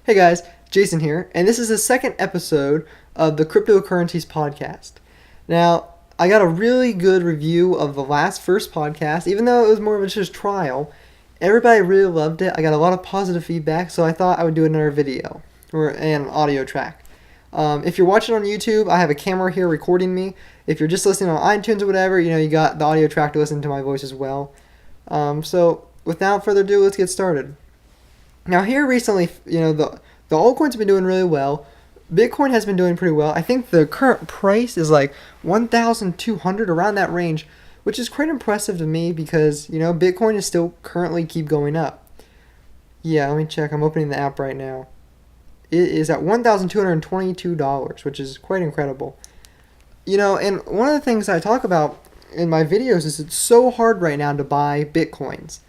Hey guys, Jason here, and this is the second episode of the Cryptocurrencies Podcast. Now, I got a really good review of the first podcast, even though it was more of a just trial. Everybody really loved it. I got a lot of positive feedback, so I thought I would do another video or an audio track. If you're watching on YouTube, I have a camera here recording me. If you're just listening on iTunes or whatever, you got the audio track to listen to my voice as well. So without further ado, let's get started. Now here recently, the altcoins have been doing really well. Bitcoin has been doing pretty well. I think the current price is like 1,200, around that range, which is quite impressive to me because, Bitcoin is still currently keep going up. Yeah, let me check. I'm opening the app right now. It is at $1,222, which is quite incredible. And one of the things I talk about in my videos is it's so hard right now to buy Bitcoins.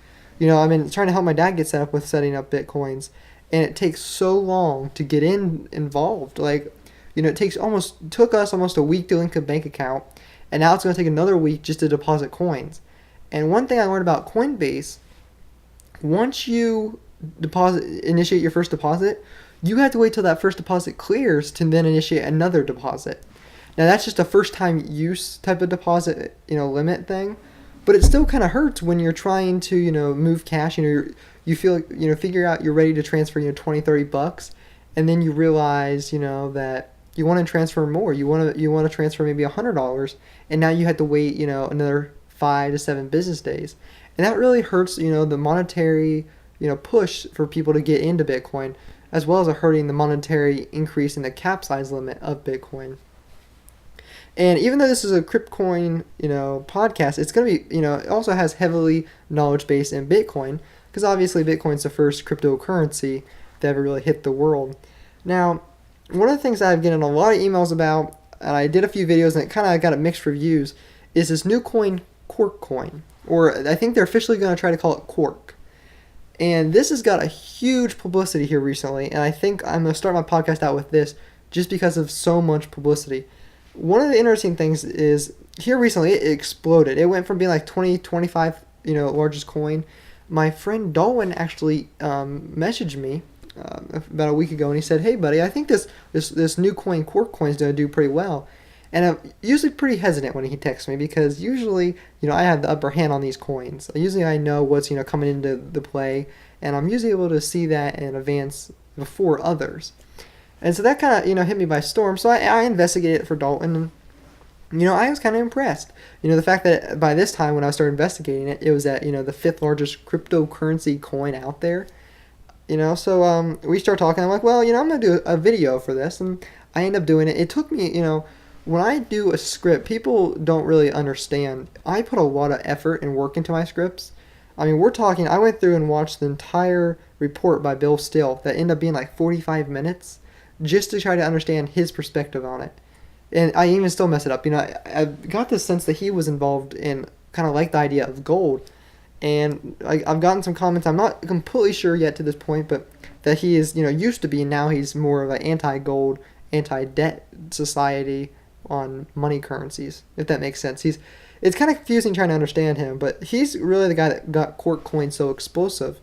I've been trying to help my dad get set up with setting up Bitcoins, and it takes so long to get involved. It took us almost a week to link a bank account, and now it's going to take another week just to deposit coins. And one thing I learned about Coinbase, once you initiate your first deposit, you have to wait till that first deposit clears to then initiate another deposit. Now that's just a first time use type of deposit, limit thing. But it still kind of hurts when you're trying to, move cash. You feel, figure out you're ready to transfer, $20-$30, and then you realize, that you want to transfer more. You want to transfer maybe $100, and now you have to wait, another 5 to 7 business days, and that really hurts, the monetary, push for people to get into Bitcoin, as well as hurting the monetary increase in the cap size limit of Bitcoin. And even though this is a Cryptcoin, podcast, it's going to be, it also has heavily knowledge base in Bitcoin, because obviously Bitcoin's the first cryptocurrency that ever really hit the world. Now, one of the things I've gotten a lot of emails about, and I did a few videos and it kind of got mixed reviews, is this new coin, Quark coin, or I think they're officially going to try to call it Quark. And this has got a huge publicity here recently, and I think I'm going to start my podcast out with this just because of so much publicity. One of the interesting things is here recently it exploded. It went from being like 25, largest coin. My friend Dalwin actually messaged me about a week ago, and he said, "Hey, buddy, I think this new coin, Quark coin, is going to do pretty well." And I'm usually pretty hesitant when he texts me because usually, I have the upper hand on these coins. Usually I know what's, coming into the play, and I'm usually able to see that in advance before others. And so that kind of, hit me by storm. So I investigated it for Dalton, and, I was kind of impressed. The fact that by this time when I started investigating it, it was at, the 5th largest cryptocurrency coin out there. So we start talking. I'm like, well, I'm going to do a video for this. And I end up doing it. It took me, when I do a script, people don't really understand. I put a lot of effort and work into my scripts. I mean, I went through and watched the entire report by Bill Still that ended up being like 45 minutes. Just to try to understand his perspective on it. And I even still mess it up. I've got this sense that he was involved in kind of like the idea of gold. And I've gotten some comments, I'm not completely sure yet to this point, but that he is, used to be, and now he's more of an anti-gold, anti-debt society on money currencies, if that makes sense. It's kind of confusing trying to understand him, but he's really the guy that got Quark coin so explosive.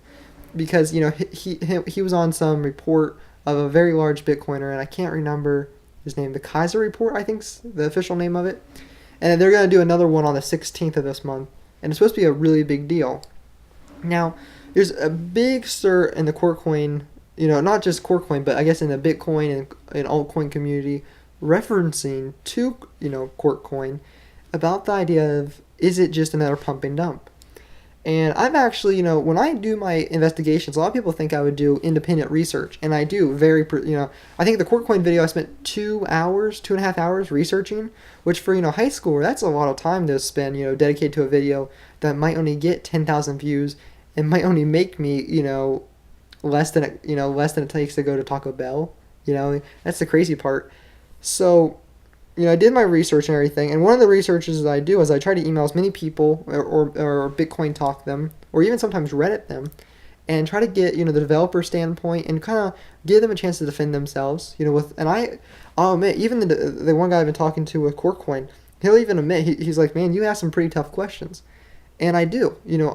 Because, he was on some report of a very large Bitcoiner, and I can't remember his name. The Kaiser Report, I think's the official name of it. And they're going to do another one on the 16th of this month, and it's supposed to be a really big deal. Now, there's a big stir in the Quark coin, not just Quark coin, but I guess in the Bitcoin and altcoin community, referencing to, Quark coin, about the idea of, is it just another pump and dump? And I've actually, when I do my investigations, a lot of people think I would do independent research. And I do I think the Quarkcoin video I spent 2.5 hours researching, which for, high schooler, that's a lot of time to spend, dedicated to a video that might only get 10,000 views and might only make me, less than it takes to go to Taco Bell. That's the crazy part. So, I did my research and everything, and one of the researches that I do is I try to email as many people or Bitcoin talk them, or even sometimes Reddit them, and try to get, the developer standpoint and kind of give them a chance to defend themselves, I'll admit, even the one guy I've been talking to with Quarkcoin, he'll even admit, he's like, man, you ask some pretty tough questions. And I do,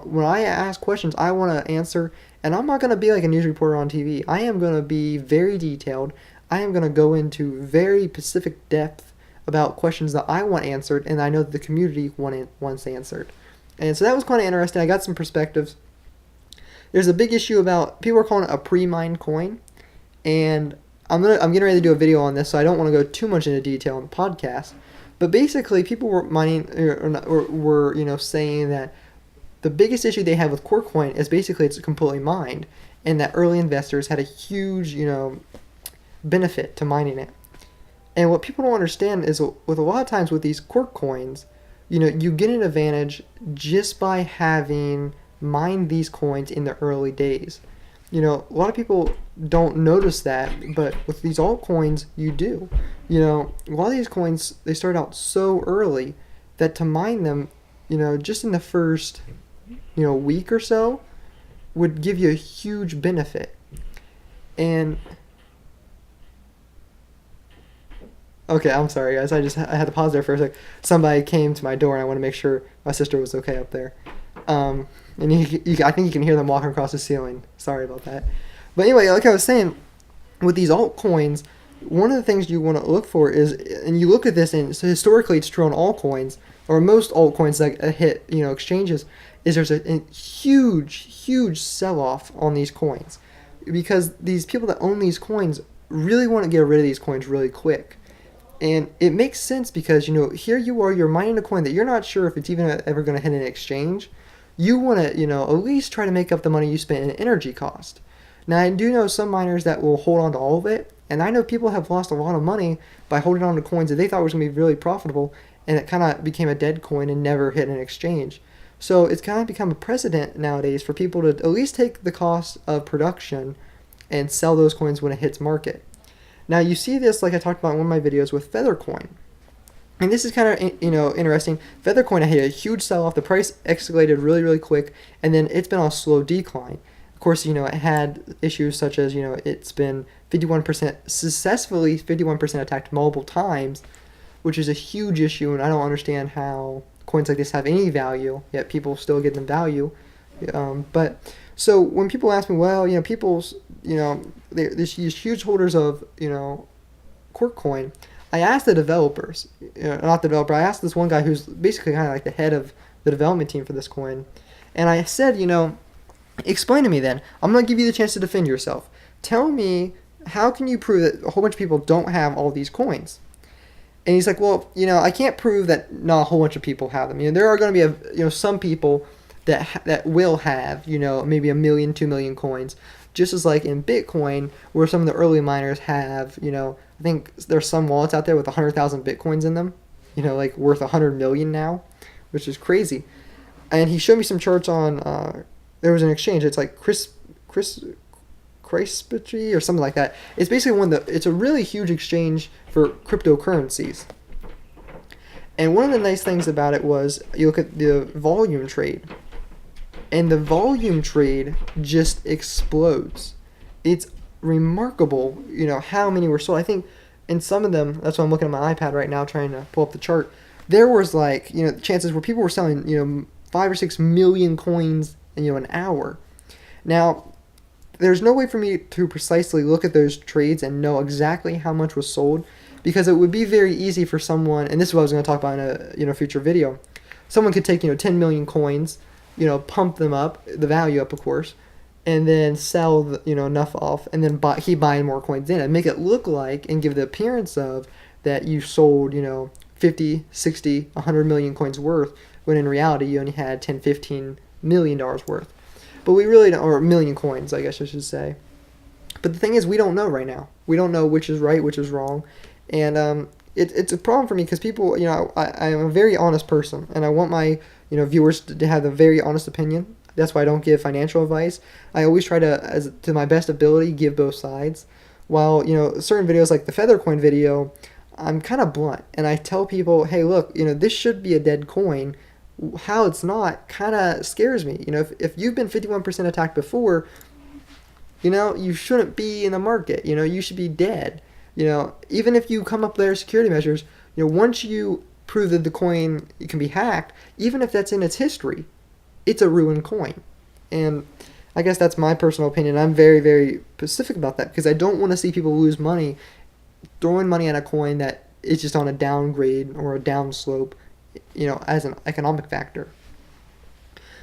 when I ask questions, I want to answer And I'm not going to be like a news reporter on TV. I am going to be very detailed. I am going to go into very specific depth about questions that I want answered and I know that the community wants answered. And so that was kind of interesting. I got some perspectives. There's a big issue about, people are calling it a pre-mined coin, and I'm getting ready to do a video on this, so I don't want to go too much into detail on the podcast. But basically, people were mining were saying that the biggest issue they have with Corecoin is basically it's completely mined, and that early investors had a huge benefit to mining it. And what people don't understand is with a lot of times with these Cork coins, you get an advantage just by having mined these coins in the early days. A lot of people don't notice that, but with these altcoins, you do. A lot of these coins, they start out so early that to mine them, just in the first, week or so, would give you a huge benefit. And okay, I'm sorry, guys. I had to pause there for a sec. Somebody came to my door, and I want to make sure my sister was okay up there. And I think you can hear them walking across the ceiling. Sorry about that. But anyway, like I was saying, with these altcoins, one of the things you want to look for is, and you look at this, and so historically it's true on altcoins, or most altcoins that hit exchanges, is there's a huge sell-off on these coins, because these people that own these coins really want to get rid of these coins really quick. And it makes sense because, here you are, you're mining a coin that you're not sure if it's even ever going to hit an exchange. You want to, at least try to make up the money you spent in energy cost. Now, I do know some miners that will hold on to all of it, and I know people have lost a lot of money by holding on to coins that they thought was going to be really profitable, and it kind of became a dead coin and never hit an exchange. So it's kind of become a precedent nowadays for people to at least take the cost of production and sell those coins when it hits market. Now, you see this, like I talked about in one of my videos, with Feathercoin. And this is kind of, interesting. Feathercoin had a huge sell-off. The price escalated really, really quick, and then it's been on a slow decline. Of course, it had issues such as, it's been 51%, successfully 51% attacked multiple times, which is a huge issue, and I don't understand how coins like this have any value, yet people still give them value. But so when people ask me, well, people's, there's these huge holders of, Corecoin, I asked the developers, not the developer, I asked this one guy who's basically kind of like the head of the development team for this coin, and I said, explain to me then. I'm going to give you the chance to defend yourself. Tell me, how can you prove that a whole bunch of people don't have all these coins? And he's like, well, I can't prove that not a whole bunch of people have them. There are going to be some people that will have, maybe 1 million, 2 million coins. Just as like in Bitcoin, where some of the early miners have, I think there's some wallets out there with 100,000 Bitcoins in them, like worth 100 million now, which is crazy. And he showed me some charts on, there was an exchange. It's like Cryptocurrencies or something like that. It's basically it's a really huge exchange for cryptocurrencies. And one of the nice things about it was you look at the volume trade. And the volume trade just explodes. It's remarkable, how many were sold. I think in some of them, that's why I'm looking at my iPad right now trying to pull up the chart. There was like, chances where people were selling, 5 or 6 million coins in, an hour. Now, there's no way for me to precisely look at those trades and know exactly how much was sold, because it would be very easy for someone, and this is what I was going to talk about in a future video. Someone could take, 10 million coins, pump them up, the value up, of course, and then sell, enough off, and then keep buying more coins in and make it look like and give the appearance of that you sold, 50, 60, 100 million coins worth, when in reality you only had 10, 15 million dollars worth. But we really don't, or a million coins, I guess I should say. But the thing is, we don't know right now. We don't know which is right, which is wrong. And it's a problem for me because people, I am a very honest person, and I want my, viewers to have a very honest opinion. That's why I don't give financial advice. I always try to, to my best ability, give both sides. While, certain videos like the Feathercoin video, I'm kind of blunt, and I tell people, hey, look, this should be a dead coin. How it's not kind of scares me. If you've been 51% attacked before, you shouldn't be in the market. You should be dead. Even if you come up with their security measures, once you prove that the coin can be hacked, even if that's in its history, it's a ruined coin. And I guess that's my personal opinion. I'm very, very specific about that because I don't want to see people lose money throwing money at a coin that is just on a downgrade or a downslope, as an economic factor.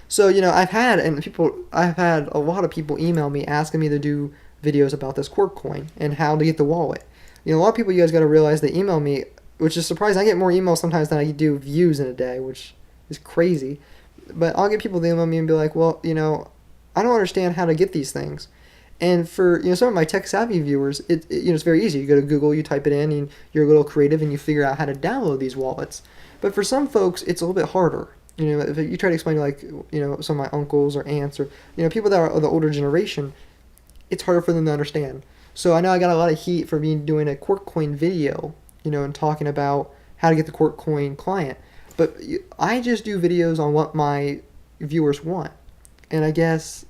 So, I've had a lot of people email me asking me to do videos about this Quark coin and how to get the wallet. A lot of people, you guys got to realize, they email me, which is surprising. I get more emails sometimes than I do views in a day, which is crazy. But I'll get people to email me and be like, well, I don't understand how to get these things. And for some of my tech savvy viewers, it's very easy. You go to Google, you type it in, and you're a little creative, and you figure out how to download these wallets. But for some folks, it's a little bit harder. If you try to explain to some of my uncles or aunts or people that are the older generation, it's harder for them to understand. So I know I got a lot of heat for me doing a Quark coin video, and talking about how to get the Quark coin client. But I just do videos on what my viewers want, and I guess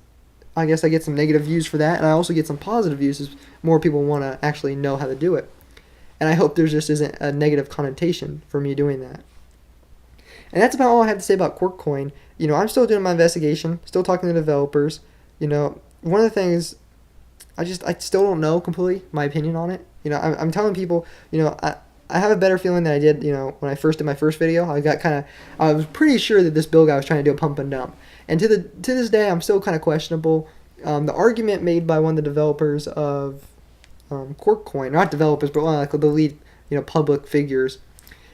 I get some negative views for that, and I also get some positive views as more people want to actually know how to do it. And I hope there just isn't a negative connotation for me doing that. And that's about all I have to say about Quark coin. I'm still doing my investigation, still talking to developers. One of the things, I still don't know completely my opinion on it. I'm telling people, I have a better feeling than I did, when I first did my first video. I was pretty sure that this Bill guy was trying to do a pump and dump. And to this day, I'm still kind of questionable. The argument made by one of the developers of Quark coin, not developers, but one of the lead, public figures,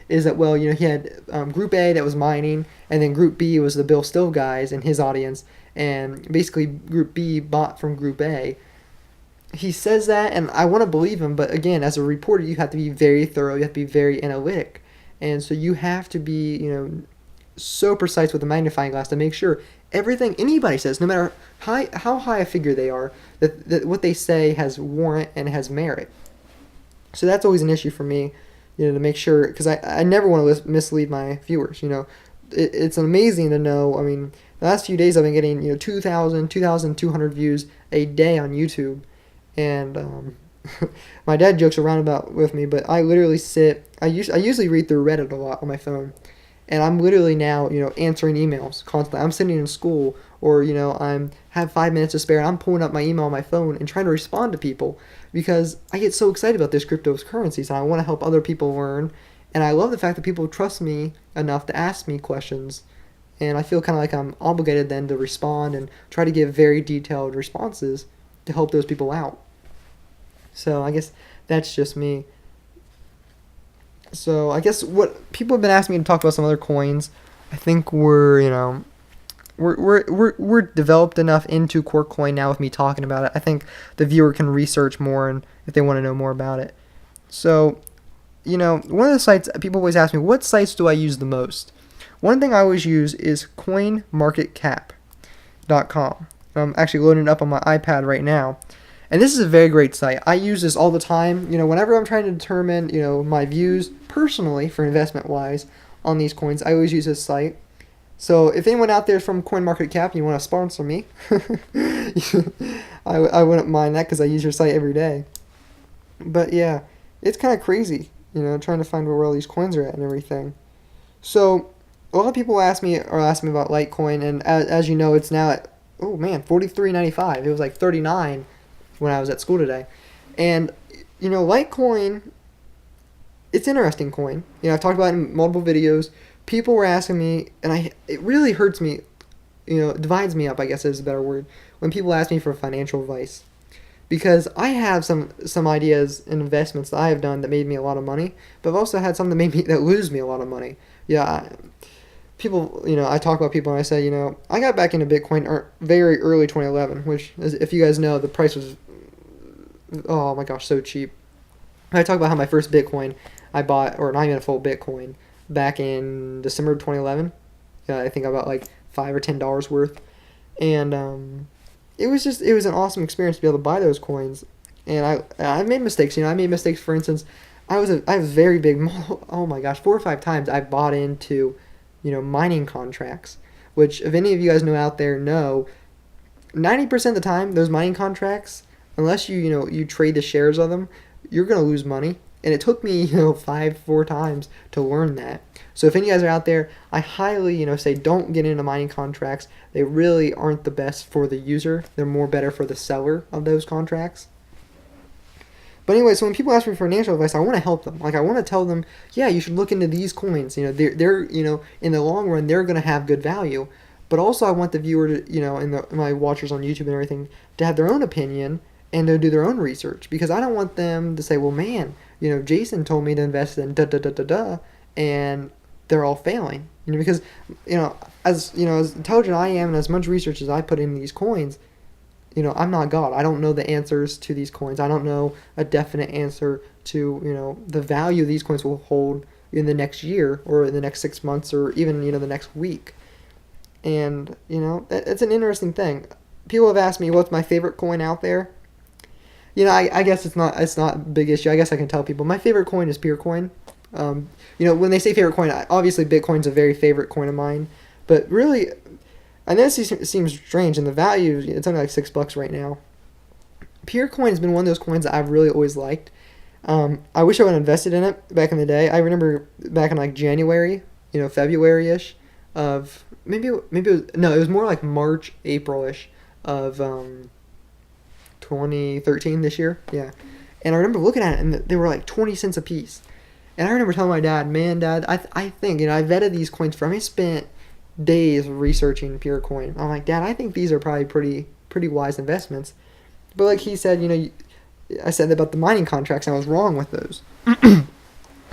is that, well, he had Group A that was mining, and then Group B was the Bill Still guys and his audience, and basically Group B bought from Group A. He says that, and I want to believe him, but again, as a reporter, you have to be very thorough, you have to be very analytic, and so you have to be, so precise with a magnifying glass to make sure everything anybody says, no matter how high a figure they are, that what they say has warrant and has merit. So that's always an issue for me, to make sure, because I never want to mislead my viewers. It's amazing to know. I mean, the last few days I've been getting 2,200 views a day on YouTube, and my dad jokes around about with me, but I literally I usually read through Reddit a lot on my phone, and I'm literally now answering emails constantly. I'm sitting in school, or I'm have 5 minutes to spare, and I'm pulling up my email on my phone and trying to respond to people because I get so excited about this cryptocurrencies, and I want to help other people learn, and I love the fact that people trust me enough to ask me questions, and I feel kind of like I'm obligated then to respond and try to give very detailed responses to help those people out. So I guess that's just me. So I guess what people have been asking me to talk about some other coins, I think we're developed enough into Quark coin now with me talking about it. I think the viewer can research more and if they want to know more about it. So, one of the sites people always ask me, what sites do I use the most? One thing I always use is coinmarketcap.com. I'm actually loading it up on my iPad right now. And this is a very great site. I use this all the time. Whenever I'm trying to determine, my views personally for investment-wise on these coins, I always use this site. So if anyone out there is from CoinMarketCap and you want to sponsor me, I wouldn't mind that because I use your site every day. But yeah, it's kind of crazy, trying to find where all these coins are at and everything. So a lot of people ask me about Litecoin, and as you know, it's now at $43.95. It was like $39 when I was at school today. And Litecoin, it's an interesting coin. I've talked about it in multiple videos. People were asking me, and it really hurts me, divides me up, I guess is a better word, when people ask me for financial advice. Because I have some ideas and investments that I have done that made me a lot of money, but I've also had some that lose me a lot of money. Yeah, people, I talk about people and I say, I got back into Bitcoin very early 2011, which, if you guys know, the price was, oh my gosh, so cheap. I talk about how my first Bitcoin I bought, or not even a full Bitcoin, back in December 2011. I think I bought like $5 or $10 worth. And it was an awesome experience to be able to buy those coins. And I made mistakes. I made mistakes, for instance, I was very big, oh my gosh, 4 or 5 times I bought into, mining contracts, which if any of you guys know out there know, 90% of the time, those mining contracts, unless you trade the shares of them, you're going to lose money. And it took me, 4 times to learn that. So if any of you guys are out there, I highly, say don't get into mining contracts. They really aren't the best for the user. They're more better for the seller of those contracts. But anyway, so when people ask me for financial advice, I want to help them. Like, I want to tell them, yeah, you should look into these coins. They're in the long run, they're going to have good value. But also I want the viewer to, and my watchers on YouTube and everything, to have their own opinion and to do their own research. Because I don't want them to say, well, man, Jason told me to invest in da-da-da-da-da, and they're all failing. Because, as intelligent I am and as much research as I put in these coins, I'm not God. I don't know the answers to these coins. I don't know a definite answer to, the value these coins will hold in the next year or in the next 6 months or even, the next week. And, it's an interesting thing. People have asked me what's my favorite coin out there. I guess it's not a big issue. I guess I can tell people. My favorite coin is Peercoin. When they say favorite coin, obviously Bitcoin's a very favorite coin of mine. But really, I know this seems strange, and the value, it's only like $6 right now. Peercoin has been one of those coins that I've really always liked. I wish I would have invested in it back in the day. I remember back in like January, February-ish of, it was more like March, April-ish of 2013 this year. Yeah. And I remember looking at it, and they were like 20 cents a piece. And I remember telling my dad, man, Dad, I think, I vetted these coins I spent days researching Peercoin. I'm like, Dad, I think these are probably pretty wise investments. But like he said, I said about the mining contracts, and I was wrong with those.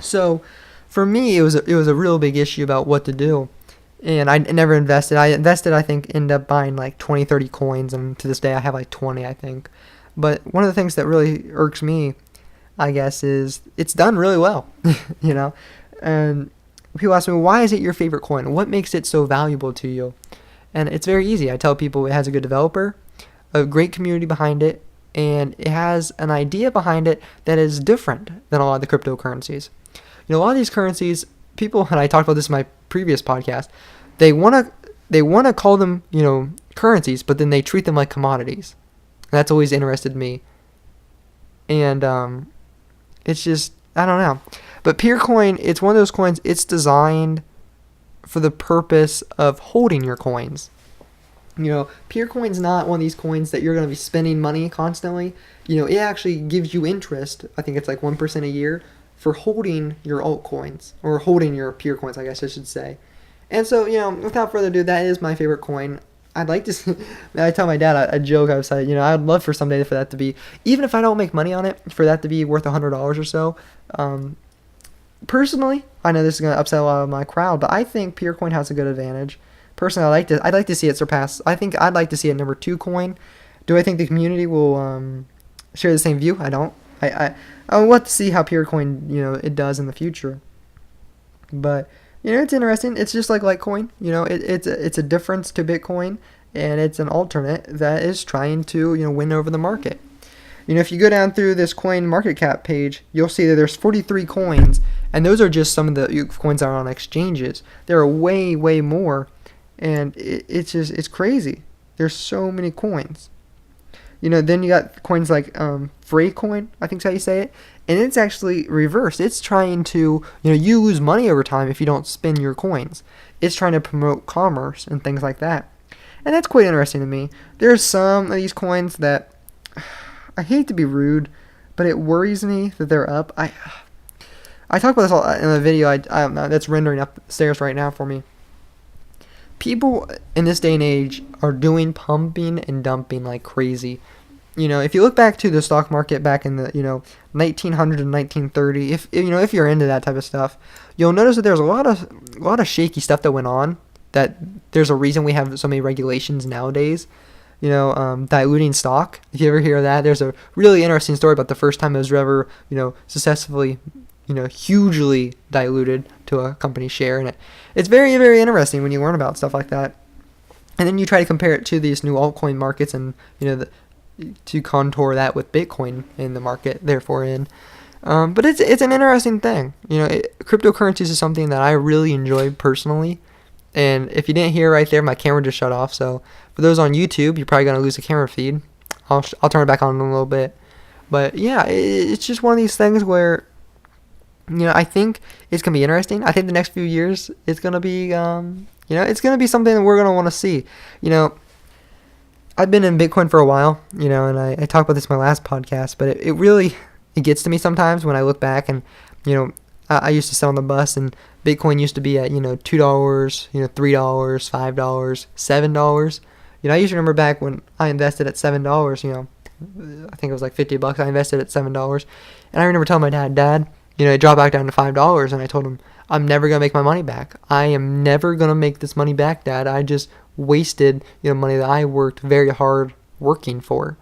So for me, it was a real big issue about what to do. And I never invested. I ended up buying like 20, 30 coins, and to this day I have like 20, I think. But one of the things that really irks me, I guess, is it's done really well, And people ask me, why is it your favorite coin? What makes it so valuable to you? And it's very easy. I tell people it has a good developer, a great community behind it, and it has an idea behind it that is different than a lot of the cryptocurrencies. A lot of these currencies, people, and I talked about this in my previous podcast, they want to call them, currencies, but then they treat them like commodities. And that's always interested me. And it's just, I don't know. But Peercoin, it's one of those coins, it's designed for the purpose of holding your coins. Peercoin's not one of these coins that you're going to be spending money constantly. It actually gives you interest. I think it's like 1% a year for holding your altcoins, or holding your Peercoins, I guess I should say. And so, without further ado, that is my favorite coin. I'd like to, I tell my dad, I joke, I was like, I'd love for someday for that to be, even if I don't make money on it, for that to be worth $100 or so. Personally, I know this is going to upset a lot of my crowd, but I think Peercoin has a good advantage. Personally, I'd like to see it surpass. I think I'd like to see a number 2 coin. Do I think the community will share the same view? I don't. I want to see how Peercoin, it does in the future. But it's interesting. It's just like Litecoin. It's a difference to Bitcoin, and it's an alternate that is trying to win over the market. If you go down through this coin market cap page, you'll see that there's 43 coins, and those are just some of the coins that are on exchanges. There are way, way more, and it's crazy. There's so many coins. Then you got coins like Freycoin, I think is how you say it, and it's actually reversed. It's trying to, you lose money over time if you don't spend your coins. It's trying to promote commerce and things like that. And that's quite interesting to me. There's some of these coins that, I hate to be rude, but it worries me that they're up. I talk about this all in a video that's rendering upstairs right now for me. People in this day and age are doing pumping and dumping like crazy. If you look back to the stock market back in the 1900 and 1930, if you're into that type of stuff, you'll notice that there's a lot of shaky stuff that went on. That there's a reason we have so many regulations nowadays. Diluting stock. If you ever hear that, there's a really interesting story about the first time it was ever successfully hugely diluted to a company share, and it's very, very interesting when you learn about stuff like that. And then you try to compare it to these new altcoin markets, and to contour that with Bitcoin in the market, therefore in. But it's an interesting thing. Cryptocurrencies is something that I really enjoy personally. And if you didn't hear right there, my camera just shut off. So for those on YouTube, you're probably gonna lose the camera feed. I'll turn it back on in a little bit. But yeah, it's just one of these things where I think it's going to be interesting. I think the next few years it's going to be, it's going to be something that we're going to want to see. I've been in Bitcoin for a while, and I talked about this in my last podcast, but it really, it gets to me sometimes when I look back and, I used to sell on the bus and Bitcoin used to be at, $2, $3, $5, $7. I usually remember back when I invested at $7, I think it was like $50. I invested at $7. And I remember telling my dad, it dropped back down to $5. And I told him, I'm never going to make my money back. I am never going to make this money back, Dad. I just wasted, money that I worked very hard working for.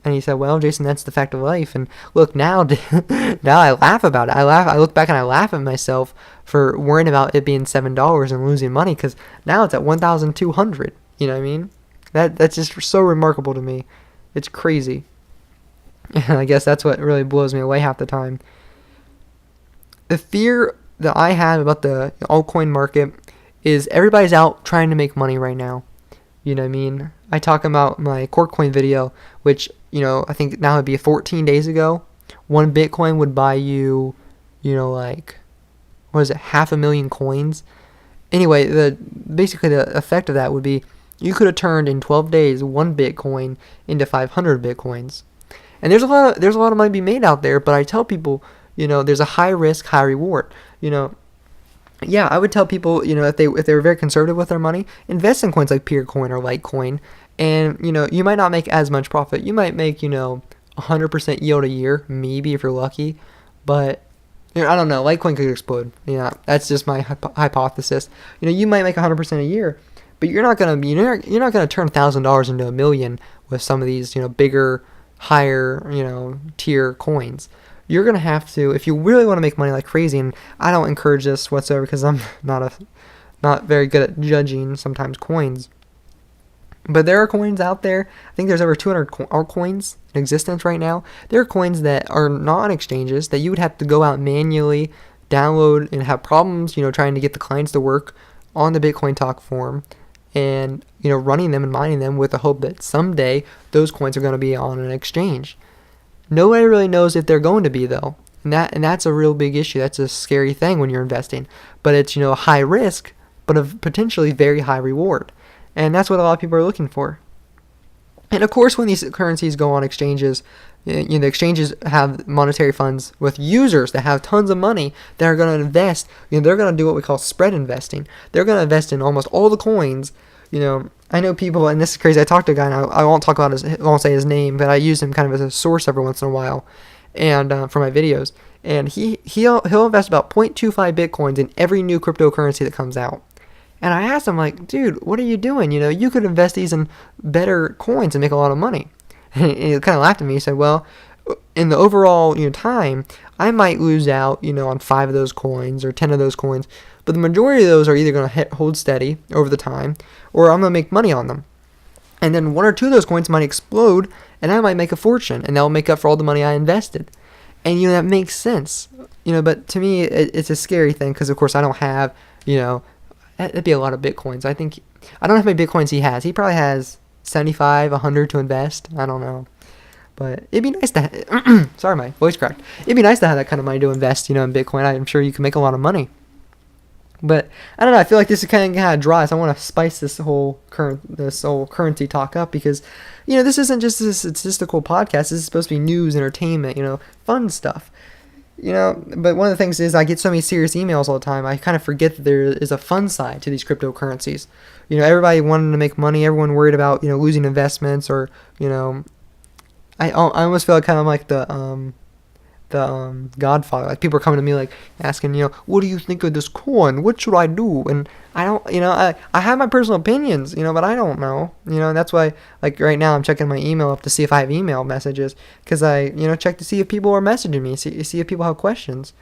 And he said, well, Jason, that's the fact of life. And look, now I laugh about it. I look back and I laugh at myself for worrying about it being $7 and losing money, because now it's at $1,200. You know what I mean? That's just so remarkable to me. It's crazy. And I guess that's what really blows me away half the time. The fear that I have about the altcoin market is everybody's out trying to make money right now. You know what I mean? I talk about my Coin video, which, I think now it'd be 14 days ago. 1 Bitcoin would buy you, like, what is it, 500,000 coins? Anyway, basically the effect of that would be you could have turned in 12 days 1 Bitcoin into 500 Bitcoins. And there's a lot of money to be made out there, but I tell people, there's a high risk, high reward. Yeah, I would tell people, if they were very conservative with their money, invest in coins like Peercoin or Litecoin, and you might not make as much profit. You might make 100% yield a year, maybe if you're lucky, but I don't know. Litecoin could explode. Yeah, that's just my hypothesis. You might make 100% a year, but you're not gonna turn $1,000 into $1 million with some of these bigger, higher tier coins. You're going to have to, if you really want to make money like crazy, and I don't encourage this whatsoever because I'm not very good at judging sometimes coins. But there are coins out there. I think there's over 200 altcoins in existence right now. There are coins that are not on exchanges that you would have to go out manually, download, and have problems, trying to get the clients to work on the Bitcoin Talk forum and, running them and mining them with the hope that someday those coins are going to be on an exchange. Nobody really knows if they're going to be, though. And that's a real big issue. That's a scary thing when you're investing. But it's, a high risk, but a potentially very high reward. And that's what a lot of people are looking for. And of course, when these currencies go on exchanges, the exchanges have monetary funds with users that have tons of money that are going to invest. They're going to do what we call spread investing. They're going to invest in almost all the coins. I know people, and this is crazy. I talked to a guy, and I won't say his name, but I use him kind of as a source every once in a while, and for my videos. And he'll invest about 0.25 Bitcoins in every new cryptocurrency that comes out. And I asked him, like, dude, what are you doing? You could invest these in better coins and make a lot of money. And he kind of laughed at me. He said, well, in the overall time, I might lose out, on 5 of those coins or 10 of those coins. But the majority of those are either going to hold steady over the time, or I'm going to make money on them. And then 1 or 2 of those coins might explode, and I might make a fortune, and that'll make up for all the money I invested. And, that makes sense. But to me, it's a scary thing because, of course, I don't have, that'd be a lot of Bitcoins. I think, I don't know how many Bitcoins he has. He probably has 75, 100 to invest. I don't know. But it'd be nice to, sorry, my voice cracked. It'd be nice to have that kind of money to invest, in Bitcoin. I'm sure you can make a lot of money. But I don't know. I feel like this is kind of dry, so I want to spice this whole currency talk up because, this isn't just a statistical podcast. This is supposed to be news, entertainment, fun stuff. But one of the things is I get so many serious emails all the time. I kind of forget that there is a fun side to these cryptocurrencies. Everybody wanting to make money. Everyone worried about losing investments or I almost feel like kind of like the Godfather. Like people are coming to me like asking, what do you think of this coin? What should I do? And I don't, I have my personal opinions, but I don't know, and that's why like right now I'm checking my email up to see if I have email messages because I, check to see if people are messaging me, see if people have questions.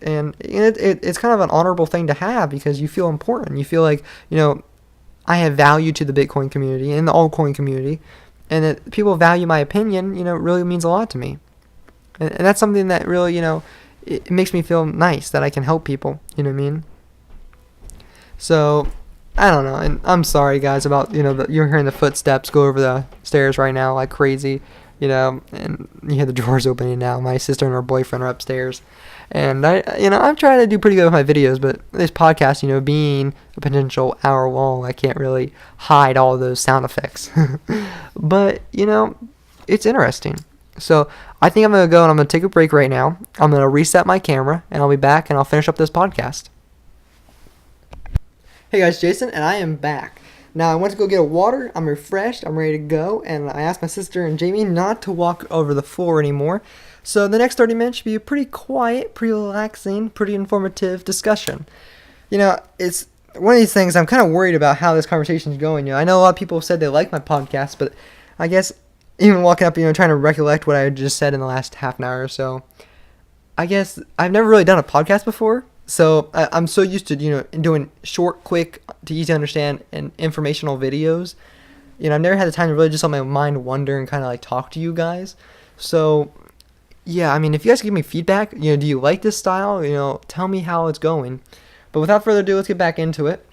And it's kind of an honorable thing to have because you feel important. You feel like, I have value to the Bitcoin community and the altcoin community, and that people value my opinion, really means a lot to me. And that's something that really, it makes me feel nice that I can help people. You know what I mean? So, I don't know. And I'm sorry, guys, about, you're hearing the footsteps go over the stairs right now like crazy. and you hear the drawers opening now. My sister and her boyfriend are upstairs. And I'm trying to do pretty good with my videos, but this podcast, being a potential hour long, I can't really hide all those sound effects. But, it's interesting. So I think I'm going to go and I'm going to take a break right now. I'm going to reset my camera and I'll be back and I'll finish up this podcast. Hey guys, Jason, and I am back. Now I went to go get a water. I'm refreshed. I'm ready to go. And I asked my sister and Jamie not to walk over the floor anymore. So the next 30 minutes should be a pretty quiet, pretty relaxing, pretty informative discussion. It's one of these things I'm kind of worried about how this conversation is going. I know a lot of people have said they like my podcast, but I guess even walking up, trying to recollect what I just said in the last half an hour or so, I guess I've never really done a podcast before. So I'm so used to, doing short, quick, to easy to understand and informational videos. I've never had the time to really just let my mind wander and kind of like talk to you guys. So yeah, if you guys give me feedback, do you like this style? Tell me how it's going. But without further ado, let's get back into it.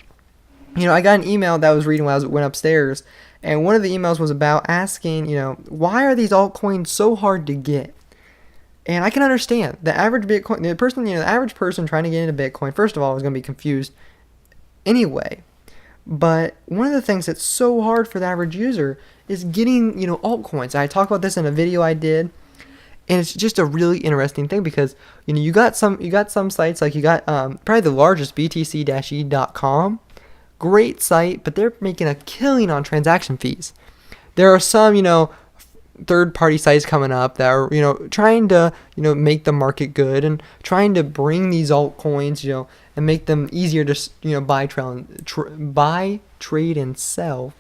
I got an email that I was reading when I went upstairs, and one of the emails was about asking, why are these altcoins so hard to get? And I can understand the average Bitcoin, the average person trying to get into Bitcoin, first of all, is going to be confused anyway. But one of the things that's so hard for the average user is getting, altcoins. I talked about this in a video I did. And it's just a really interesting thing because, you got some sites, like you got probably the largest, btc-e.com. Great site, but they're making a killing on transaction fees. There are some, third-party sites coming up that are, trying to, make the market good and trying to bring these altcoins, and make them easier to, buy, trade, and sell.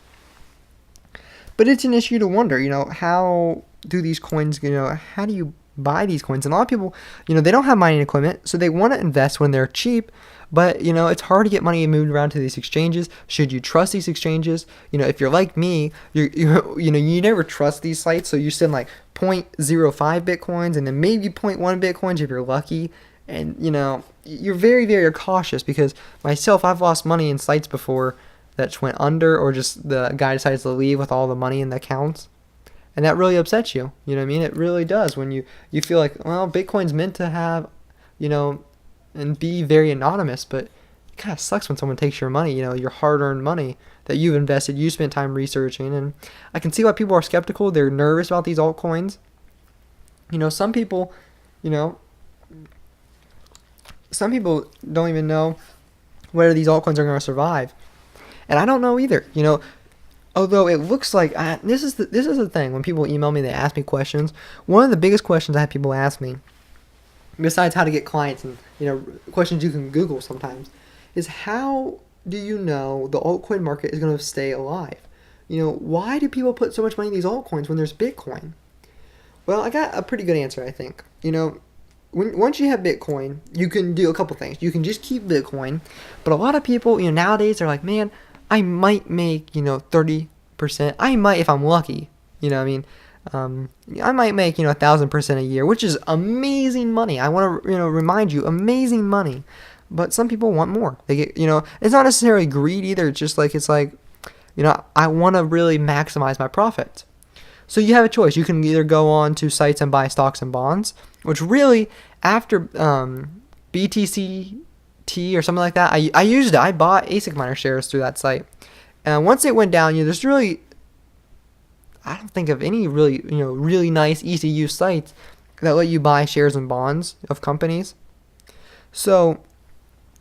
But it's an issue to wonder, how do these coins, how do you buy these coins? And a lot of people, they don't have mining equipment, so they want to invest when they're cheap, but, it's hard to get money moved around to these exchanges. Should you trust these exchanges? If you're like me, you never trust these sites, so you send like 0.05 Bitcoins and then maybe 0.1 Bitcoins if you're lucky. And, you're very, very cautious because myself, I've lost money in sites before that just went under, or just the guy decides to leave with all the money in the accounts. And that really upsets you. You know what I mean? It really does when you feel like, well, Bitcoin's meant to have, and be very anonymous, but it kind of sucks when someone takes your money, your hard-earned money that you've invested, you spent time researching. And I can see why people are skeptical. They're nervous about these altcoins. Some people don't even know whether these altcoins are going to survive. And I don't know either, although it looks like, this is the thing, when people email me, they ask me questions. One of the biggest questions I have people ask me, besides how to get clients and, questions you can Google sometimes, is how do you know the altcoin market is going to stay alive? Why do people put so much money in these altcoins when there's Bitcoin? Well, I got a pretty good answer, I think. Once you have Bitcoin, you can do a couple things. You can just keep Bitcoin, but a lot of people, nowadays they're like, man, I might make, 30%. I might, if I'm lucky, I might make, 1,000% a year, which is amazing money. I want to, remind you, amazing money. But some people want more. They get, it's not necessarily greed either. It's just like, I want to really maximize my profits. So you have a choice. You can either go on to sites and buy stocks and bonds, which really, after BTC or something like that, I used it. I bought ASIC miner shares through that site. And once it went down, there's really, I don't think of any really, really nice, easy to use sites that let you buy shares and bonds of companies. So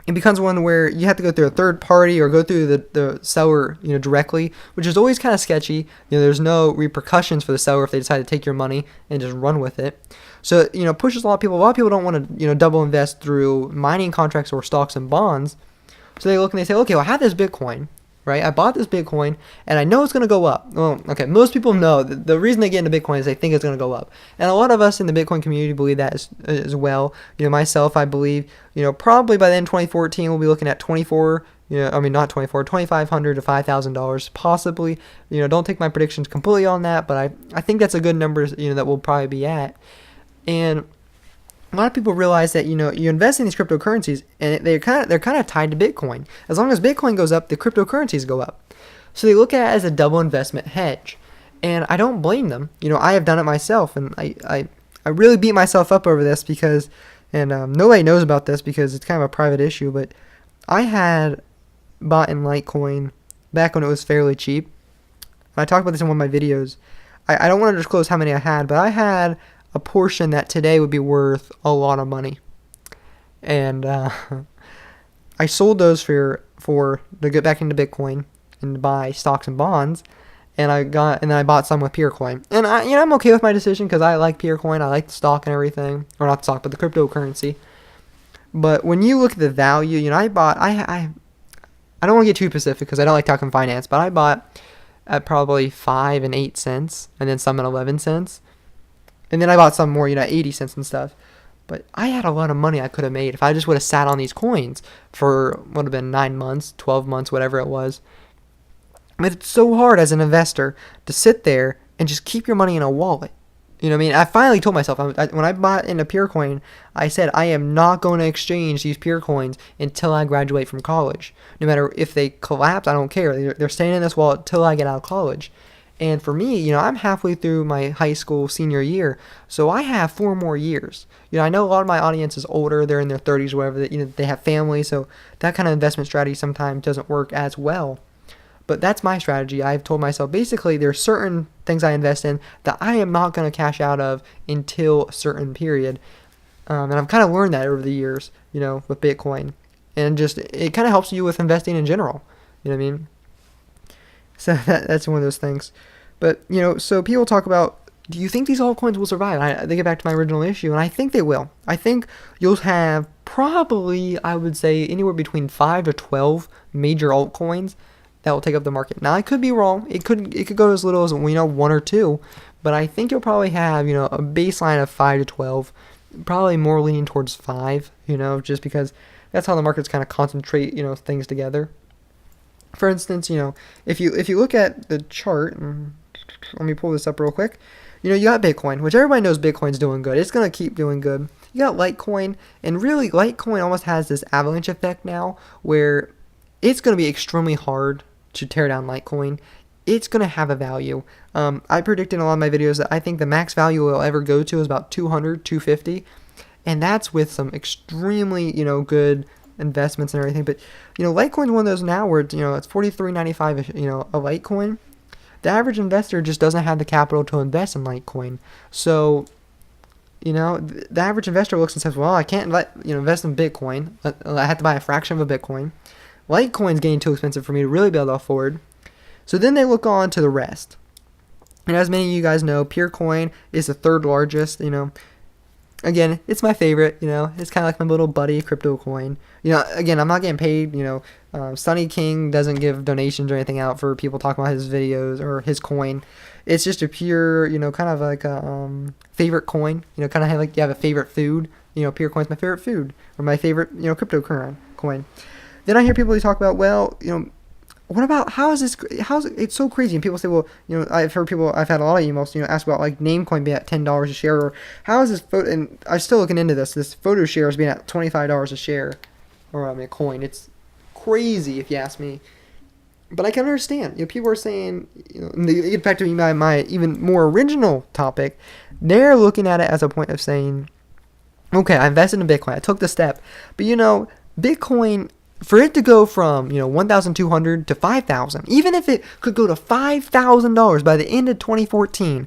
it becomes one where you have to go through a third party or go through the seller, directly, which is always kind of sketchy. There's no repercussions for the seller if they decide to take your money and just run with it. So, pushes a lot of people. A lot of people don't want to, double invest through mining contracts or stocks and bonds. So they look and they say, okay, well, I have this Bitcoin, right? I bought this Bitcoin and I know it's going to go up. Well, okay, most people know the reason they get into Bitcoin is they think it's going to go up. And a lot of us in the Bitcoin community believe that as well. Myself, I believe, probably by the end of 2014, we'll be looking at not 24, $2,500 to $5,000 possibly. Don't take my predictions completely on that, but I think that's a good number, that we'll probably be at. And a lot of people realize that, you invest in these cryptocurrencies and they're kind of tied to Bitcoin. As long as Bitcoin goes up, the cryptocurrencies go up. So they look at it as a double investment hedge. And I don't blame them. I have done it myself, and I really beat myself up over this because, and nobody knows about this because it's kind of a private issue, but I had bought in Litecoin back when it was fairly cheap. I talked about this in one of my videos. I don't want to disclose how many I had, but I had a portion that today would be worth a lot of money. And I sold those for to get back into Bitcoin and to buy stocks and bonds. And then I bought some with Peercoin. And I'm okay with my decision because I like Peercoin. I like the stock and everything. Or not the stock, but the cryptocurrency. But when you look at the value, I don't want to get too specific because I don't like talking finance, but I bought at probably 5 and 8 cents, and then some at 11 cents. And then I bought some more, 80 cents and stuff. But I had a lot of money I could have made if I just would have sat on these coins for what would have been 9 months, 12 months, whatever it was. But it's so hard as an investor to sit there and just keep your money in a wallet. You know what I mean? I finally told myself, when I bought into Peercoin, I said I am not going to exchange these Peercoins until I graduate from college. No matter if they collapse, I don't care. They're staying in this wallet till I get out of college. And for me, I'm halfway through my high school senior year, so I have 4 more years. I know a lot of my audience is older; they're in their 30s, or whatever. They have families, so that kind of investment strategy sometimes doesn't work as well. But that's my strategy. I've told myself basically there's certain things I invest in that I am not going to cash out of until a certain period. And I've kind of learned that over the years, with Bitcoin. And just, it kind of helps you with investing in general. You know what I mean? So that's one of those things. But, so people talk about, do you think these altcoins will survive? They get back to my original issue, and I think they will. I think you'll have probably, I would say, anywhere between 5 to 12 major altcoins that will take up the market. Now, I could be wrong. It could go as little as 1 or 2, but I think you'll probably have a baseline of 5 to 12, probably more leaning towards 5. Just because that's how the markets kind of concentrate things together. For instance, if you look at the chart, let me pull this up real quick. You got Bitcoin, which everybody knows Bitcoin's doing good. It's gonna keep doing good. You got Litecoin, and really Litecoin almost has this avalanche effect now, where it's gonna be extremely hard to tear down Litecoin. It's going to have a value. I predicted in a lot of my videos that I think the max value it'll ever go to is about 200, 250. And that's with some extremely, good investments and everything. But, Litecoin's one of those now where, it's $43.95, a Litecoin. The average investor just doesn't have the capital to invest in Litecoin. So, the average investor looks and says, well, I can't invest in Bitcoin. I have to buy a fraction of a Bitcoin. Litecoin's getting too expensive for me to really be able to afford. So then they look on to the rest. And as many of you guys know, Peercoin is the 3rd largest, Again, it's my favorite, It's kind of like my little buddy, CryptoCoin. Again, I'm not getting paid, Sunny King doesn't give donations or anything out for people talking about his videos or his coin. It's just a pure, kind of like a favorite coin. Kind of like you have a favorite food. Peercoin's my favorite food. Or my favorite, cryptocurrency coin. Then I hear people talk about, well, what about, it's so crazy. And people say, well, I've had a lot of emails, ask about like Namecoin being at $10 a share, or how is this and I'm still looking into this photo share is being at $25 a share, or a coin. It's crazy if you ask me. But I can understand, people are saying, they get back to my even more original topic. They're looking at it as a point of saying, okay, I invested in Bitcoin. I took the step, but Bitcoin, for it to go from 1,200 to 5,000, even if it could go to $5,000 by the end of 2014,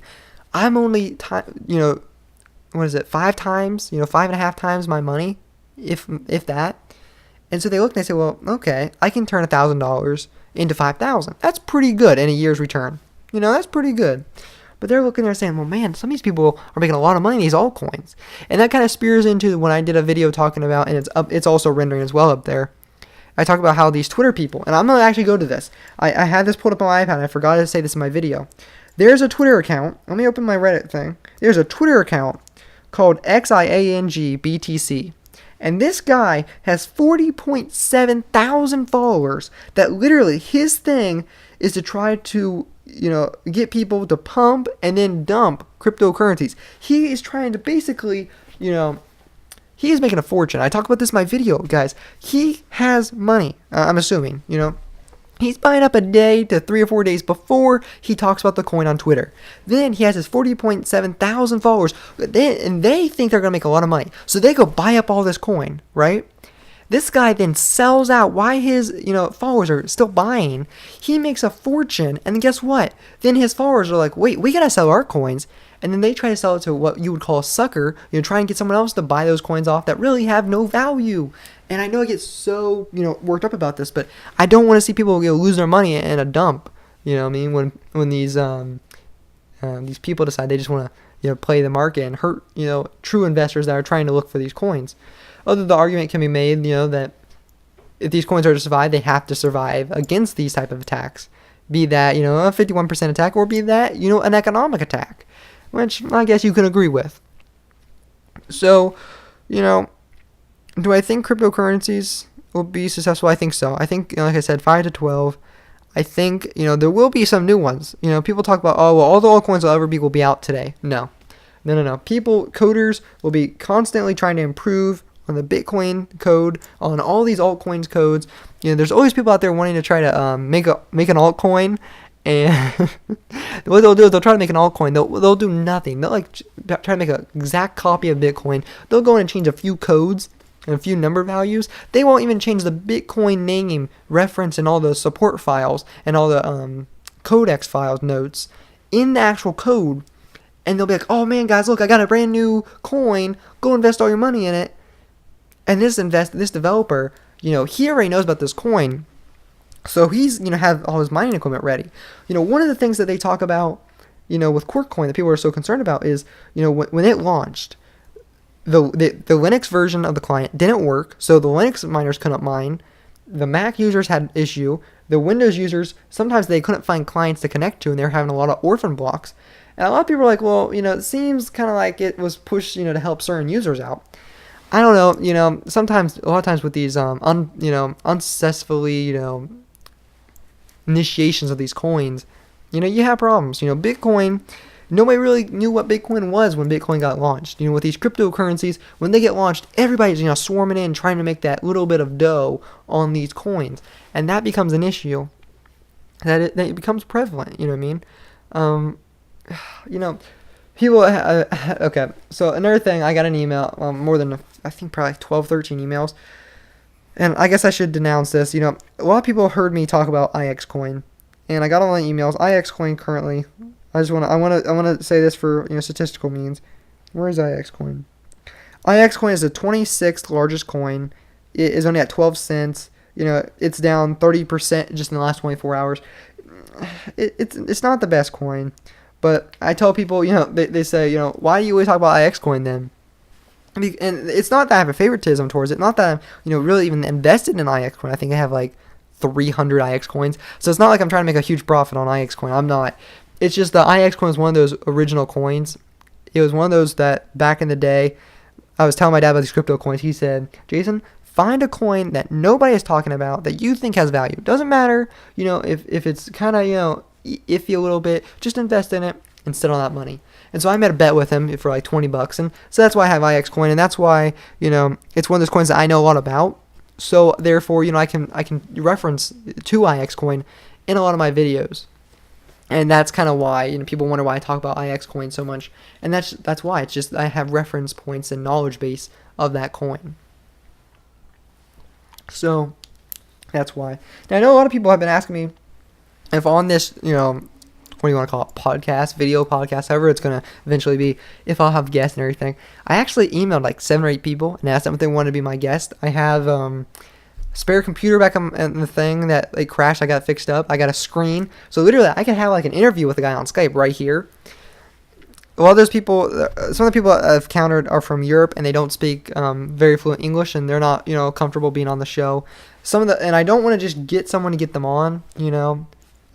I'm only 5 times, 5.5 times my money, if that. And so they look and they say, well, okay, I can turn $1,000 into 5,000. That's pretty good in a year's return. That's pretty good. But they're looking there saying, well, man, some of these people are making a lot of money in these altcoins. And that kind of spears into when I did a video talking about, and it's also rendering as well up there. I talk about how these Twitter people, and I'm going to actually go to this. I had this pulled up on my iPad, and I forgot to say this in my video. There's a Twitter account. Let me open my Reddit thing. There's a Twitter account called XIANGBTC. And this guy has 40.7 thousand followers that literally his thing is to try to, get people to pump and then dump cryptocurrencies. He is trying to basically, he is making a fortune. I talk about this in my video, guys. He has money, I'm assuming, He's buying up a day to 3 or 4 days before he talks about the coin on Twitter. Then he has his 40.7 thousand followers, and they think they're going to make a lot of money. So they go buy up all this coin, right? This guy then sells out while his followers are still buying. He makes a fortune, and guess what? Then his followers are like, wait, we got to sell our coins. And then they try to sell it to what you would call a sucker, try and get someone else to buy those coins off that really have no value. And I know I get so, worked up about this, but I don't want to see people lose their money in a dump. You know what I mean? When these people decide they just want to, play the market and hurt, true investors that are trying to look for these coins. Although the argument can be made, that if these coins are to survive, they have to survive against these type of attacks. Be that, a 51% attack, or be that, an economic attack, which I guess you can agree with. So, do I think cryptocurrencies will be successful? I think so. I think, like I said, 5 to 12. I think, there will be some new ones. People talk about, all the altcoins will be out today. No. Coders will be constantly trying to improve on the Bitcoin code, on all these altcoins codes. There's always people out there wanting to try to make an altcoin. And what they'll do is they'll try to make an altcoin. They'll do nothing. They'll try to make an exact copy of Bitcoin. They'll go in and change a few codes and a few number values. They won't even change the Bitcoin name, reference, and all the support files and all the codex files notes in the actual code. And they'll be like, oh man, guys, look, I got a brand new coin. Go invest all your money in it. And this developer, he already knows about this coin. So he's, have all his mining equipment ready. One of the things that they talk about, with Corkcoin that people are so concerned about is, when it launched, the Linux version of the client didn't work, so the Linux miners couldn't mine. The Mac users had an issue. The Windows users, sometimes they couldn't find clients to connect to, and they were having a lot of orphan blocks. And a lot of people are like, well, it seems kind of like it was pushed, to help certain users out. I don't know, a lot of times with these, unsuccessfully, initiations of these coins, you have problems. Bitcoin, nobody really knew what Bitcoin was when Bitcoin got launched. With these cryptocurrencies, when they get launched, everybody's, swarming in trying to make that little bit of dough on these coins. And that becomes an issue. That it becomes prevalent, you know what I mean? People, okay, so another thing, I got an email, more than, I think probably 12, 13 emails, and I guess I should denounce this. A lot of people heard me talk about IX coin, and I got all my emails. IX coin currently, I want to say this for, statistical means. Where is IX coin? IX coin is the 26th largest coin. It is only at 12 cents. It's down 30% just in the last 24 hours. It's not the best coin. But I tell people, they say, why do you always talk about IX coin then? And it's not that I have a favoritism towards it. Not that I'm, really even invested in IX coin. I think I have like 300 IX coins. So it's not like I'm trying to make a huge profit on IX coin. I'm not. It's just the IX coin is one of those original coins. It was one of those that back in the day, I was telling my dad about these crypto coins. He said, Jason, find a coin that nobody is talking about that you think has value. Doesn't matter, if it's kind of, iffy a little bit, just invest in it and sit on that money. And so I made a bet with him for like $20, and so that's why I have IX coin, and that's why it's one of those coins that I know a lot about. So therefore, I can reference to IX coin in a lot of my videos, and that's kind of why people wonder why I talk about IX coin so much, and that's why. It's just I have reference points and knowledge base of that coin. So that's why. Now I know a lot of people have been asking me if on this, what do you want to call it, podcast, video podcast, however it's going to eventually be, if I'll have guests and everything. I actually emailed like 7 or 8 people and asked them if they wanted to be my guest. I have spare computer back in the thing that crashed. I got fixed up. I got a screen. So literally I could have like an interview with a guy on Skype right here. A lot of those people, some of the people I've countered are from Europe and they don't speak very fluent English and they're not, comfortable being on the show. And I don't want to just get someone to get them on,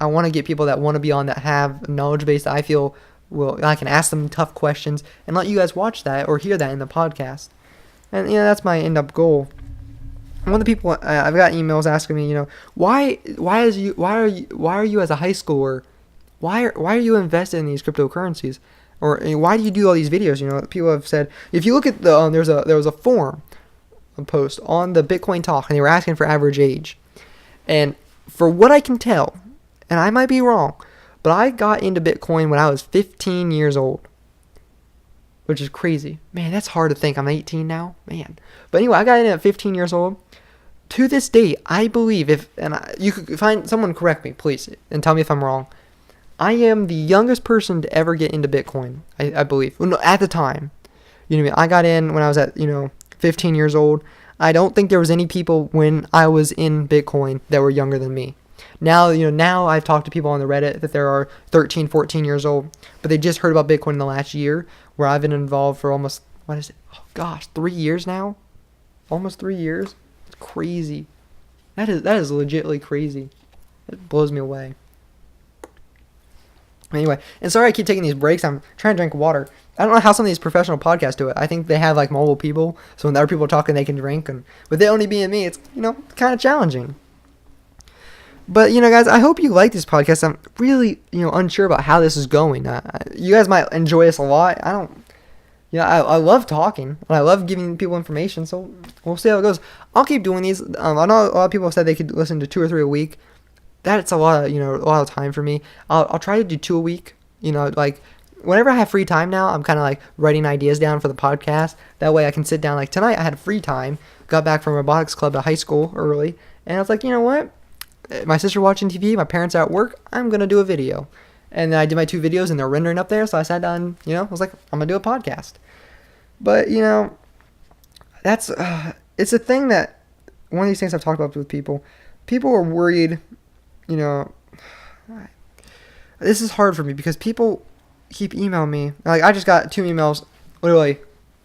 I want to get people that want to be on, that have knowledge base that I feel I can ask them tough questions and let you guys watch that or hear that in the podcast. And that's my end up goal. One of the people I've got emails asking me, why are you as a high schooler, why are you invested in these cryptocurrencies, or why do you do all these videos? People have said, if you look at the there was a forum post on the Bitcoin Talk and they were asking for average age, and for what I can tell, and I might be wrong, but I got into Bitcoin when I was 15 years old, which is crazy. Man, that's hard to think. I'm 18 now, man. But anyway, I got in at 15 years old. To this day, I believe you could find someone, correct me, please, and tell me if I'm wrong. I am the youngest person to ever get into Bitcoin, I believe. Well, no, at the time. You know what I mean? I got in when I was at, 15 years old. I don't think there was any people when I was in Bitcoin that were younger than me. Now, now I've talked to people on the Reddit that there are 13, 14 years old, but they just heard about Bitcoin in the last year, where I've been involved for almost, 3 years now? Almost 3 years? It's crazy. That is legitimately crazy. It blows me away. Anyway, and sorry I keep taking these breaks. I'm trying to drink water. I don't know how some of these professional podcasts do it. I think they have like mobile people, so when other people are talking, they can drink. And with it only being me, it's kind of challenging. But guys, I hope you like this podcast. I'm really unsure about how this is going. You guys might enjoy this a lot. I don't. I love talking and I love giving people information. So we'll see how it goes. I'll keep doing these. I know a lot of people have said they could listen to 2 or 3 a week. That's a lot of time for me. I'll try to do 2 a week. Like whenever I have free time now, I'm kind of like writing ideas down for the podcast. That way I can sit down. Like tonight I had free time. Got back from robotics club at high school early, and I was like, you know what? My sister watching TV, my parents are at work. I'm gonna do a video, and then I did my 2 videos, and they're rendering up there. So I sat down. I was like, I'm gonna do a podcast. But that's it's a thing that one of these things I've talked about with people. People are worried. This is hard for me because people keep emailing me. Like I just got 2 emails, literally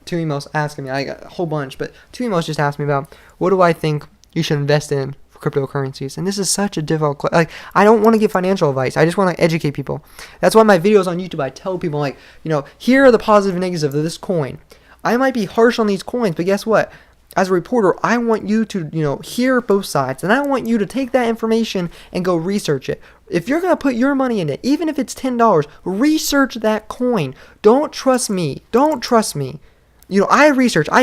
2 emails asking me. I got a whole bunch, but 2 emails just asked me about what do I think you should invest in for cryptocurrencies. And this is such a difficult, I don't want to give financial advice. I just want to educate people. That's why my videos on YouTube, I tell people here are the positive and negatives of this coin. I might be harsh on these coins, but guess what? As a reporter, I want you to, hear both sides, and I want you to take that information and go research it. If you're going to put your money in it, even if it's $10, research that coin. Don't trust me. Don't trust me. I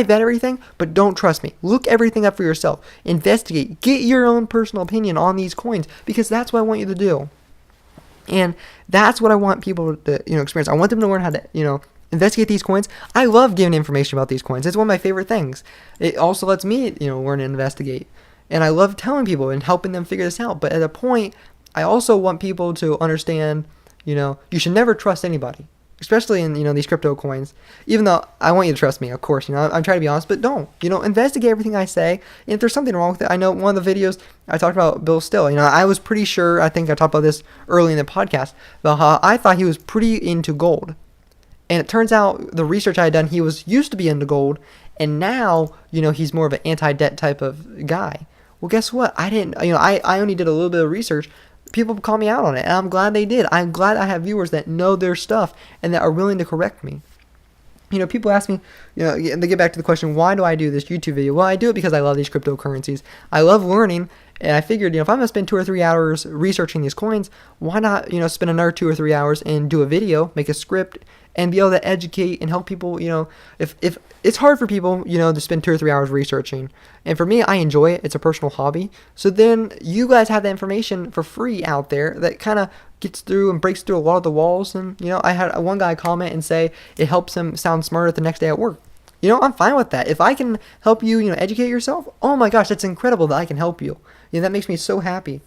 vet everything, but don't trust me. Look everything up for yourself. Investigate. Get your own personal opinion on these coins, because that's what I want you to do. And that's what I want people to, experience. I want them to learn how to, investigate these coins. I love giving information about these coins. It's one of my favorite things. It also lets me, learn and investigate. And I love telling people and helping them figure this out. But at a point, I also want people to understand, you should never trust anybody, especially in, these crypto coins. Even though I want you to trust me, of course, I'm trying to be honest, but don't, investigate everything I say. And if there's something wrong with it, I know one of the videos I talked about Bill Still, I was pretty sure, I think I talked about this early in the podcast, about how I thought he was pretty into gold. And it turns out the research I had done, he used to be into gold, and now, he's more of an anti-debt type of guy. Well, guess what? I didn't, I only did a little bit of research. People call me out on it, and I'm glad they did. I'm glad I have viewers that know their stuff and that are willing to correct me. People ask me, they get back to the question, why do I do this YouTube video? Well, I do it because I love these cryptocurrencies. I love learning, and I figured, if I'm going to spend 2 or 3 hours researching these coins, why not, spend another 2 or 3 hours and do a video, make a script, and be able to educate and help people, if it's hard for people, to spend 2 or 3 hours researching. And for me, I enjoy it. It's a personal hobby. So then you guys have the information for free out there that kind of gets through and breaks through a lot of the walls. And, I had one guy comment and say it helps him sound smarter the next day at work. I'm fine with that. If I can help you, educate yourself, oh my gosh, that's incredible that I can help you. That makes me so happy.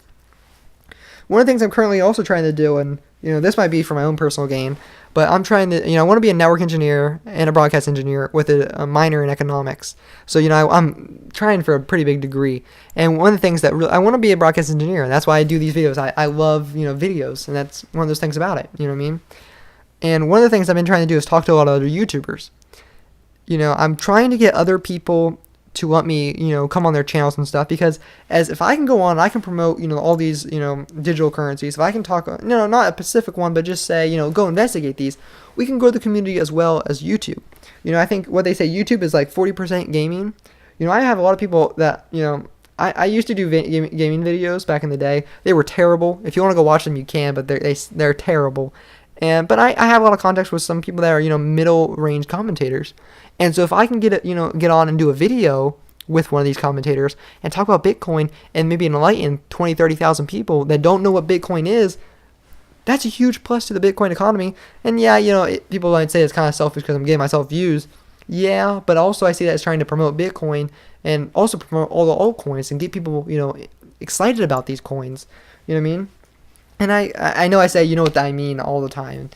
One of the things I'm currently also trying to do, and this might be for my own personal gain, but I'm trying to, I want to be a network engineer and a broadcast engineer with a minor in economics. So, I'm trying for a pretty big degree. And one of the things that I want to be a broadcast engineer, and that's why I do these videos. I love, videos, and that's one of those things about it, you know what I mean? And one of the things I've been trying to do is talk to a lot of other YouTubers. I'm trying to get other people to let me, come on their channels and stuff, because if I can go on, I can promote, all these, digital currencies. If I can talk, not a specific one, but just say, go investigate these, we can grow the community as well as YouTube. I think what they say, YouTube is like 40% gaming. I have a lot of people that, I used to do gaming videos back in the day. They were terrible. If you want to go watch them, you can, but they're terrible. But I have a lot of contacts with some people that are, middle range commentators. And so if I can get on and do a video with one of these commentators and talk about Bitcoin and maybe enlighten 20, 30,000 people that don't know what Bitcoin is, that's a huge plus to the Bitcoin economy. And yeah, people might say it's kind of selfish because I'm getting myself views. Yeah, but also I see that as trying to promote Bitcoin and also promote all the altcoins and get people, excited about these coins. You know what I mean? And I know I say, what I mean all the time.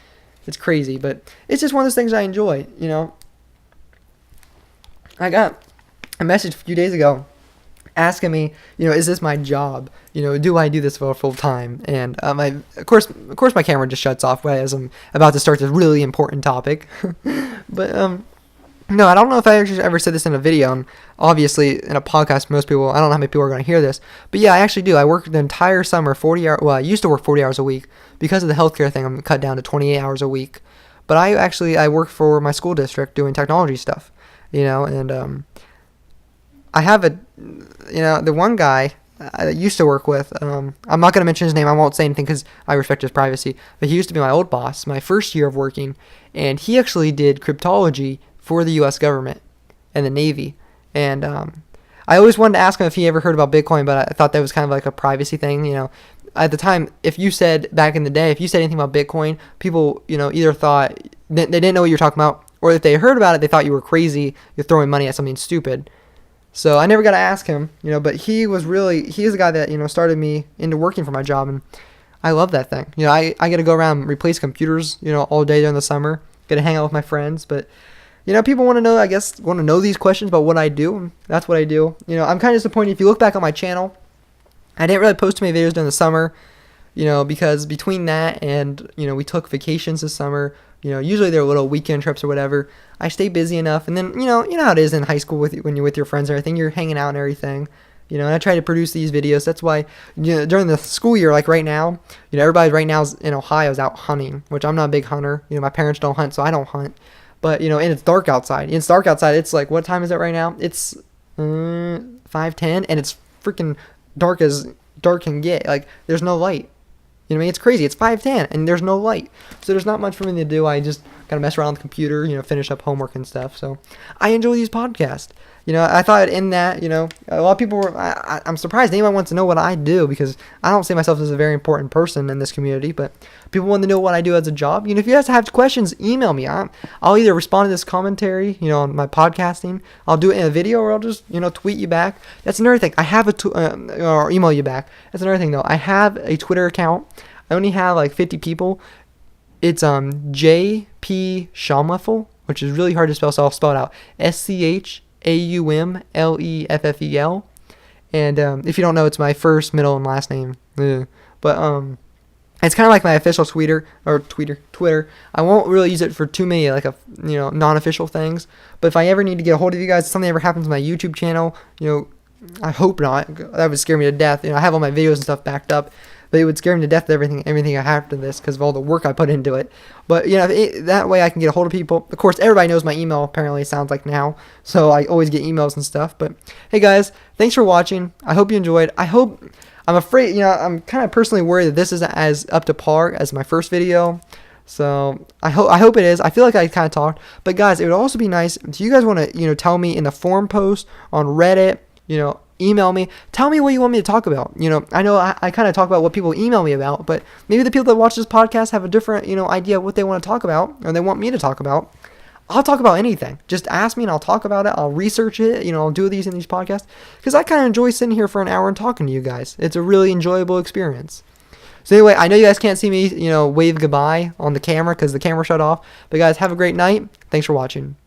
It's crazy, but it's just one of those things I enjoy, I got a message a few days ago asking me, is this my job? Do I do this for full time? And of course my camera just shuts off as I'm about to start this really important topic. But no, I don't know if I actually ever said this in a video. And obviously, in a podcast, I don't know how many people are going to hear this. But yeah, I actually do. I work the entire summer, 40 hours. Well, I used to work 40 hours a week. Because of the healthcare thing, I'm cut down to 28 hours a week. But I work for my school district doing technology stuff, and I have the one guy I used to work with, I'm not going to mention his name, I won't say anything because I respect his privacy, but he used to be my old boss, my first year of working, and he actually did cryptology for the U.S. government and the Navy, and I always wanted to ask him if he ever heard about Bitcoin, but I thought that was kind of like a privacy thing, At the time, back in the day, if you said anything about Bitcoin, people, either thought, they didn't know what you were talking about, or if they heard about it, they thought you were crazy, you're throwing money at something stupid. So I never got to ask him, but he's the guy that, started me into working for my job, and I love that thing. I get to go around and replace computers, all day during the summer, get to hang out with my friends, but, people want to know these questions about what I do, and that's what I do. I'm kind of disappointed. If you look back on my channel, I didn't really post too many videos during the summer, because between that and, we took vacations this summer, usually they're little weekend trips or whatever. I stay busy enough, and then, you know how it is in high school when you're with your friends and everything, you're hanging out and everything, and I try to produce these videos. That's why, during the school year, like right now, everybody right now in Ohio is out hunting, which I'm not a big hunter. My parents don't hunt, so I don't hunt. But, and it's dark outside. It's dark outside. It's like, what time is it right now? It's 5:10, and it's freaking dark as dark can get. Like, there's no light. You know what I mean? It's crazy. It's 5:10, and there's no light. So there's not much for me to do. I just gotta mess around with the computer, finish up homework and stuff. So I enjoy these podcasts. I thought I'd end that, a lot of people were, I'm surprised anyone wants to know what I do, because I don't see myself as a very important person in this community, but people want to know what I do as a job. If you guys have questions, email me. I'll either respond to this commentary, on my podcasting. I'll do it in a video, or I'll just, tweet you back. That's another thing. I have or email you back. That's another thing though. I have a Twitter account. I only have like 50 people. It's JP Schaumleffel, which is really hard to spell, so I'll spell it out. SCHAUMLEFFEL. And if you don't know, it's my first, middle, and last name. Ugh. But it's kind of like my official Twitter. I won't really use it for too many non-official things. But if I ever need to get a hold of you guys, if something ever happens to my YouTube channel, I hope not. That would scare me to death. I have all my videos and stuff backed up. But it would scare me to death, everything I have to this, because of all the work I put into it. But, that way I can get a hold of people. Of course, everybody knows my email, apparently, it sounds like now. So I always get emails and stuff. But, hey, guys, thanks for watching. I hope you enjoyed. I'm afraid, I'm kind of personally worried that this isn't as up to par as my first video. So I hope it is. I feel like I kind of talked. But, guys, it would also be nice if you guys want to, tell me in the forum post on Reddit, email me. Tell me what you want me to talk about. I know I kind of talk about what people email me about, but maybe the people that watch this podcast have a different, idea of what they want to talk about, or they want me to talk about. I'll talk about anything. Just ask me and I'll talk about it. I'll research it. I'll do these in these podcasts, because I kind of enjoy sitting here for an hour and talking to you guys. It's a really enjoyable experience. So anyway, I know you guys can't see me, wave goodbye on the camera because the camera shut off. But guys, have a great night. Thanks for watching.